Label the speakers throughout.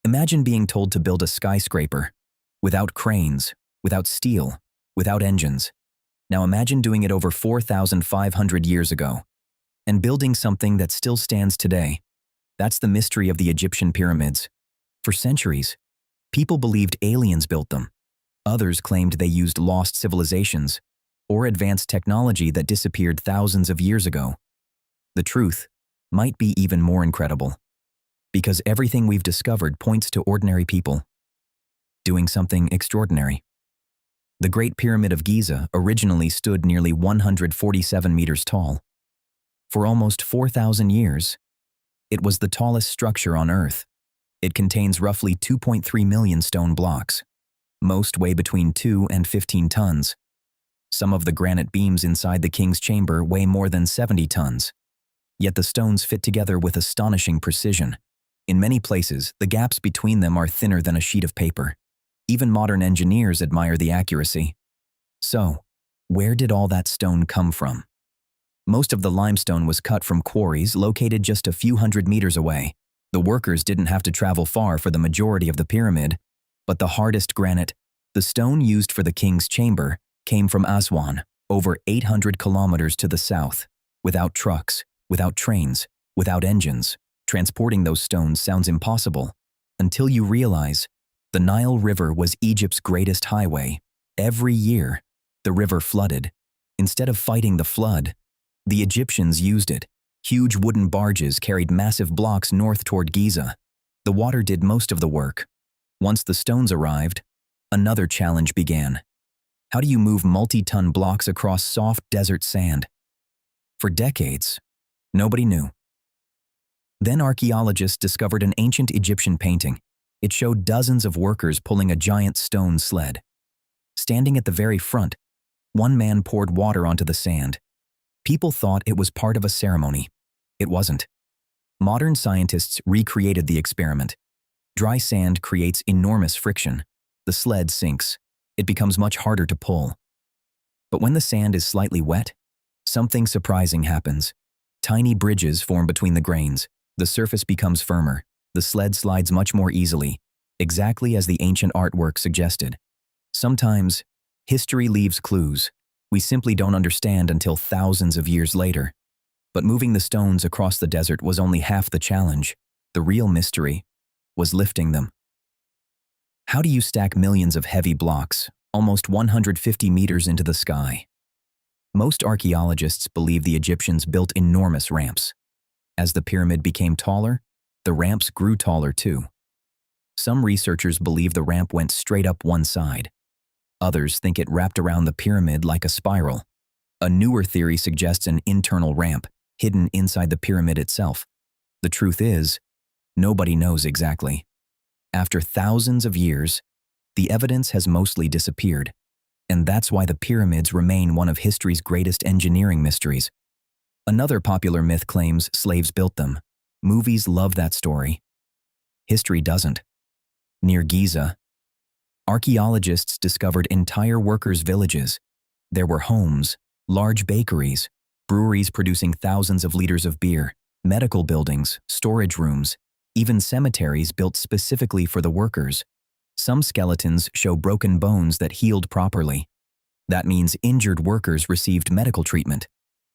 Speaker 1: Imagine being told to build a skyscraper without cranes, without steel, without engines. Now imagine doing it over 4,500 years ago and building something that still stands today. That's the mystery of the Egyptian pyramids. For centuries, people believed aliens built them. Others claimed they used lost civilizations or advanced technology that disappeared thousands of years ago. The truth might be even more incredible, because everything we've discovered points to ordinary people doing something extraordinary. The Great Pyramid of Giza originally stood nearly 147 meters tall. For almost 4,000 years, it was the tallest structure on Earth. It contains roughly 2.3 million stone blocks. Most weigh between 2 and 15 tons. Some of the granite beams inside the king's chamber weigh more than 70 tons. Yet the stones fit together with astonishing precision. In many places, the gaps between them are thinner than a sheet of paper. Even modern engineers admire the accuracy. So, where did all that stone come from? Most of the limestone was cut from quarries located just a few hundred meters away. The workers didn't have to travel far for the majority of the pyramid, but the hardest granite, the stone used for the king's chamber, came from Aswan, over 800 kilometers to the south. Without trucks, without trains, without engines, transporting those stones sounds impossible, until you realize the Nile River was Egypt's greatest highway. Every year, the river flooded. Instead of fighting the flood, the Egyptians used it. Huge wooden barges carried massive blocks north toward Giza. The water did most of the work. Once the stones arrived, another challenge began. How do you move multi-ton blocks across soft desert sand? For decades, nobody knew. Then archaeologists discovered an ancient Egyptian painting. It showed dozens of workers pulling a giant stone sled. Standing at the very front, one man poured water onto the sand. People thought it was part of a ceremony. It wasn't. Modern scientists recreated the experiment. Dry sand creates enormous friction. The sled sinks. It becomes much harder to pull. But when the sand is slightly wet, something surprising happens. Tiny bridges form between the grains. The surface becomes firmer. The sled slides much more easily, exactly as the ancient artwork suggested. Sometimes, history leaves clues we simply don't understand until thousands of years later. But moving the stones across the desert was only half the challenge. The real mystery was lifting them. How do you stack millions of heavy blocks, almost 150 meters into the sky? Most archaeologists believe the Egyptians built enormous ramps. As the pyramid became taller, the ramps grew taller too. Some researchers believe the ramp went straight up one side. Others think it wrapped around the pyramid like a spiral. A newer theory suggests an internal ramp, hidden inside the pyramid itself. The truth is, nobody knows exactly. After thousands of years, the evidence has mostly disappeared, and that's why the pyramids remain one of history's greatest engineering mysteries. Another popular myth claims slaves built them. Movies love that story. History doesn't. Near Giza, archaeologists discovered entire workers' villages. There were homes, large bakeries, breweries producing thousands of liters of beer, medical buildings, storage rooms, even cemeteries built specifically for the workers. Some skeletons show broken bones that healed properly. That means injured workers received medical treatment.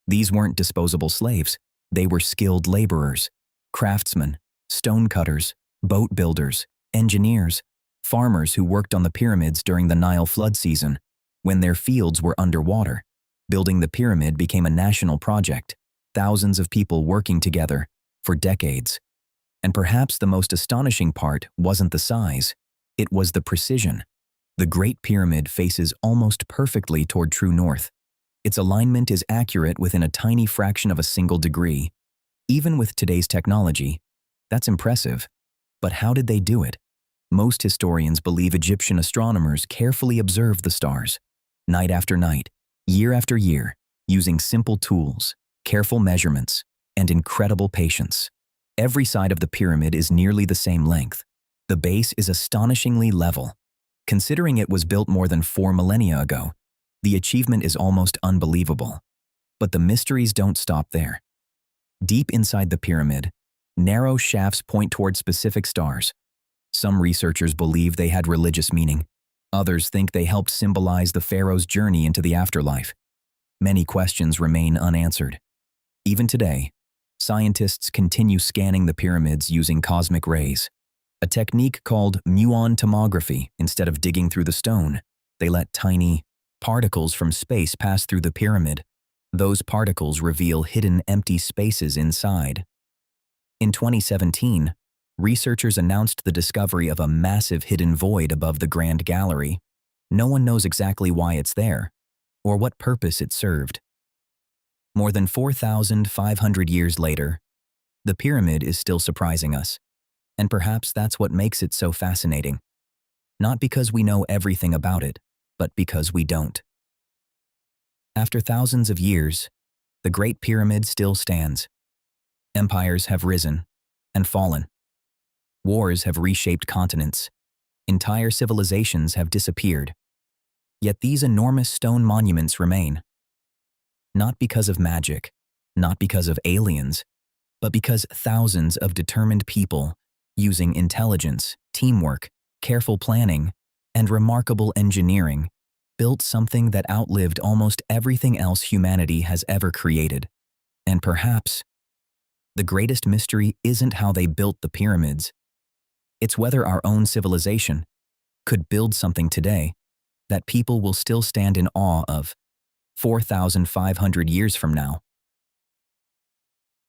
Speaker 1: These weren't disposable slaves. They were skilled laborers, craftsmen, stone cutters, boat builders, engineers, farmers who worked on the pyramids during the Nile flood season, when their fields were underwater. Building the pyramid became a national project, thousands of people working together for decades. And perhaps the most astonishing part wasn't the size, it was the precision. The Great Pyramid faces almost perfectly toward true north. Its alignment is accurate within a tiny fraction of a single degree. Even with today's technology, that's impressive. But how did they do it? Most historians believe Egyptian astronomers carefully observed the stars, night after night, year after year, using simple tools, careful measurements, and incredible patience. Every side of the pyramid is nearly the same length. The base is astonishingly level. Considering it was built more than 4 millennia ago, the achievement is almost unbelievable. But the mysteries don't stop there. Deep inside the pyramid, narrow shafts point toward specific stars. Some researchers believe they had religious meaning. Others think they helped symbolize the pharaoh's journey into the afterlife. Many questions remain unanswered. Even today, scientists continue scanning the pyramids using cosmic rays, a technique called muon tomography. Instead of digging through the stone, they let tiny particles from space pass through the pyramid. Those particles reveal hidden empty spaces inside. In 2017, researchers announced the discovery of a massive hidden void above the Grand Gallery. No one knows exactly why it's there, or what purpose it served. More than 4,500 years later, the pyramid is still surprising us, and perhaps that's what makes it so fascinating. Not because we know everything about it, but because we don't. After thousands of years, the Great Pyramid still stands. Empires have risen and fallen. Wars have reshaped continents. Entire civilizations have disappeared. Yet these enormous stone monuments remain. Not because of magic, not because of aliens, but because thousands of determined people, using intelligence, teamwork, careful planning, and remarkable engineering, built something that outlived almost everything else humanity has ever created. And perhaps the greatest mystery isn't how they built the pyramids. It's whether our own civilization could build something today that people will still stand in awe of 4,500 years from now.